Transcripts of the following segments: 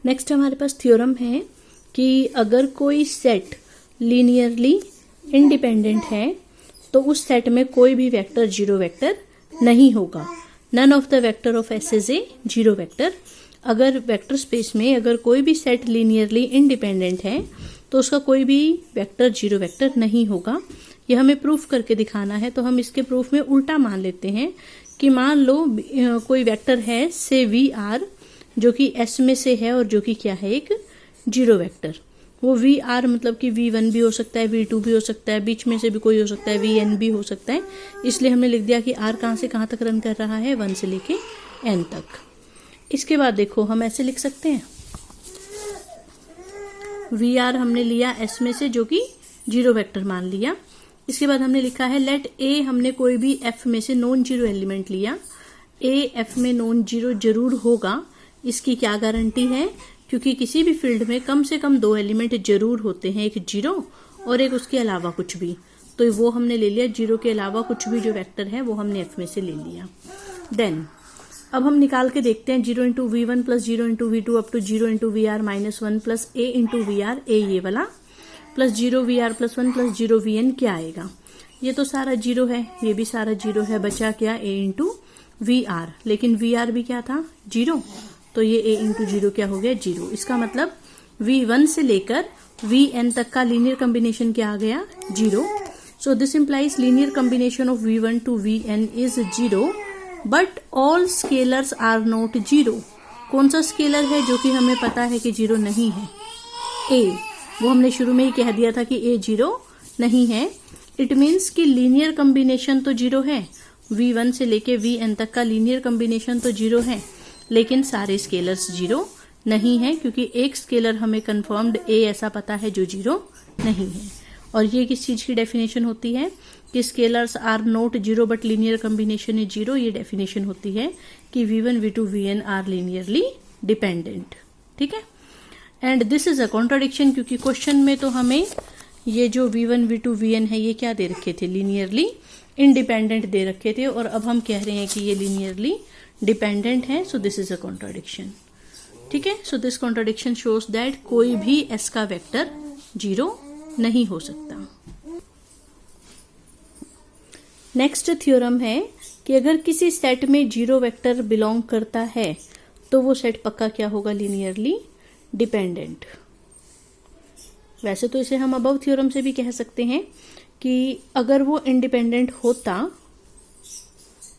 Next हमारे पास theorem है कि अगर कोई सेट लीनियरली इंडिपेंडेंट है तो उस सेट में कोई भी वेक्टर जीरो वेक्टर नहीं होगा। None of the vector of S is a zero vector. अगर वेक्टर स्पेस में अगर कोई भी सेट लीनियरली इंडिपेंडेंट है तो उसका कोई भी वेक्टर जीरो वेक्टर नहीं होगा। यह हमें प्रूफ करके दिखाना है, तो हम इसके प्रूफ में उल्टा मान लेते हैं कि मान लो कोई वेक्टर है से वी आर जो कि एस में से है और जो कि क्या है एक जीरो वेक्टर। वो वी आर मतलब कि V1 भी हो सकता है, V2 भी हो सकता है, बीच में से भी कोई हो सकता है, Vn भी हो सकता है। इसलिए हमने लिख दिया कि R कहाँ से कहाँ तक रन कर रहा है, 1 से लेके n तक। इसके बाद देखो हम ऐसे लिख सकते हैं, वी आर हमने लिया S में से जो कि जीरो वेक्टर मान लिया। इसके बाद हमने लिखा है लेट ए, हमने कोई भी F में से नॉन जीरो एलिमेंट लिया। ए F में नॉन जीरो जरूर होगा। इसकी क्या गारंटी है? क्योंकि किसी भी फील्ड में कम से कम दो एलिमेंट जरूर होते हैं, एक जीरो और एक उसके अलावा कुछ भी। तो वो हमने ले लिया, जीरो के अलावा कुछ भी जो वेक्टर है वो हमने F में से ले लिया। देन अब हम निकाल के देखते हैं 0 into V1 plus 0 into V2 up to 0 into VR minus 1 plus A into VR, ए ये वाला plus 0 VR plus 1 plus 0 VN क्या आएगा? ये तो सारा जीरो है, ये भी सारा जीरो है, बचा क्या? A into VR। लेकिन VR भी क्या था? जीरो। तो ये A इंटू जीरो क्या हो गया? जीरो। इसका मतलब V1 से लेकर Vn तक का लीनियर कॉम्बिनेशन क्या आ गया? Zero. So this implies linear combination of V1 to Vn is zero but all scalars are not zero. कौन सा स्केलर है जो कि हमें पता है कि जीरो नहीं है? A। वो हमने शुरू में ही कह दिया था कि A जीरो नहीं है। इट मीन्स कि लीनियर कॉम्बिनेशन तो जीरो है, V1 से लेके Vn तक का लीनियर कॉम्बिनेशन तो जीरो है, लेकिन सारे स्केलर्स जीरो नहीं है क्योंकि एक स्केलर हमें कंफर्म्ड A ऐसा पता है जो जीरो नहीं है। और ये किस चीज की डेफिनेशन होती है कि scalars are not zero but linear combination is zero. ये डेफिनेशन होती है कि V1 V2 Vn are linearly dependent. ठीक है, and this is a contradiction क्योंकि क्वेश्चन में तो हमें ये जो V1 V2 Vn है ये क्या दे रखे थे? लीनियरली इंडिपेंडेंट दे रखे थे, और अब हम कह रहे हैं कि ये लीनियरली डिपेंडेंट है। So this is a contradiction. ठीक है, so this contradiction shows that कोई भी एस का वेक्टर जीरो नहीं हो सकता। नेक्स्ट थ्योरम है कि अगर किसी सेट में जीरो वेक्टर बिलोंग करता है तो वो सेट पक्का क्या होगा? Linearly dependent. वैसे तो इसे हम अबव थ्योरम से भी कह सकते हैं कि अगर वो इंडिपेंडेंट होता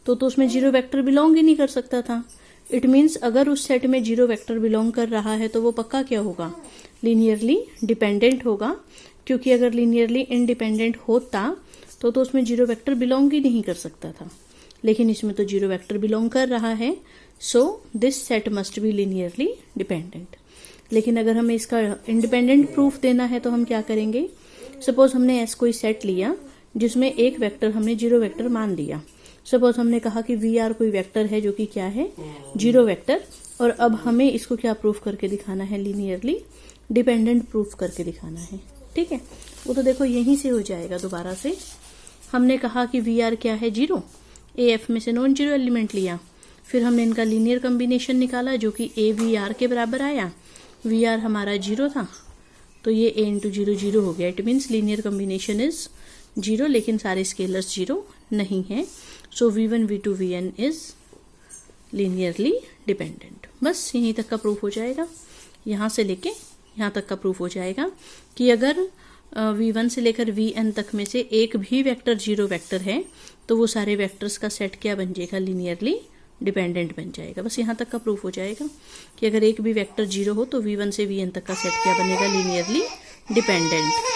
तो उसमें जीरो वेक्टर बिलोंग ही नहीं कर सकता था। इट मीन्स अगर उस सेट में जीरो वेक्टर बिलोंग कर रहा है तो वो पक्का क्या होगा? लीनियरली डिपेंडेंट होगा, क्योंकि अगर लीनियरली इंडिपेंडेंट होता तो उसमें जीरो वेक्टर बिलोंग ही नहीं कर सकता था, लेकिन इसमें तो जीरो वेक्टर बिलोंग कर रहा है। So this set must be linearly dependent. लेकिन अगर हमें इसका इंडिपेंडेंट प्रूफ देना है तो हम क्या करेंगे? सपोज हमने ऐसा कोई सेट लिया जिसमें एक वेक्टर हमने जीरो वेक्टर मान लिया। सपोज हमने कहा कि वी आर कोई वेक्टर है जो कि क्या है? Zero vector. और अब हमें इसको क्या प्रूफ करके दिखाना है? लीनियरली डिपेंडेंट प्रूफ करके दिखाना है। ठीक है, वो तो देखो यहीं से हो जाएगा। दोबारा से हमने कहा कि वी आर क्या है? जीरो। ए एफ में से नॉन जीरो एलिमेंट लिया, फिर हमने इनका लीनियर कॉम्बिनेशन निकाला जो कि ए वी आर के बराबर आया। वी आर हमारा जीरो था तो ये ए इंटू जीरो जीरो हो गया। It means linear combination is zero, लेकिन सारे स्केलर्स जीरो नहीं है। सो V1 V2 Vn is linearly dependent. बस यहीं तक का प्रूफ हो जाएगा, यहाँ से लेके यहाँ तक का प्रूफ हो जाएगा कि अगर V1 से लेकर Vn तक में से एक भी वेक्टर जीरो वेक्टर है तो वो सारे वेक्टर्स का सेट क्या बन जाएगा? लीनियरली डिपेंडेंट बन जाएगा। बस यहाँ तक का प्रूफ हो जाएगा कि अगर एक भी वेक्टर जीरो हो तो V1 से Vn तक का सेट क्या बनेगा? Linearly dependent.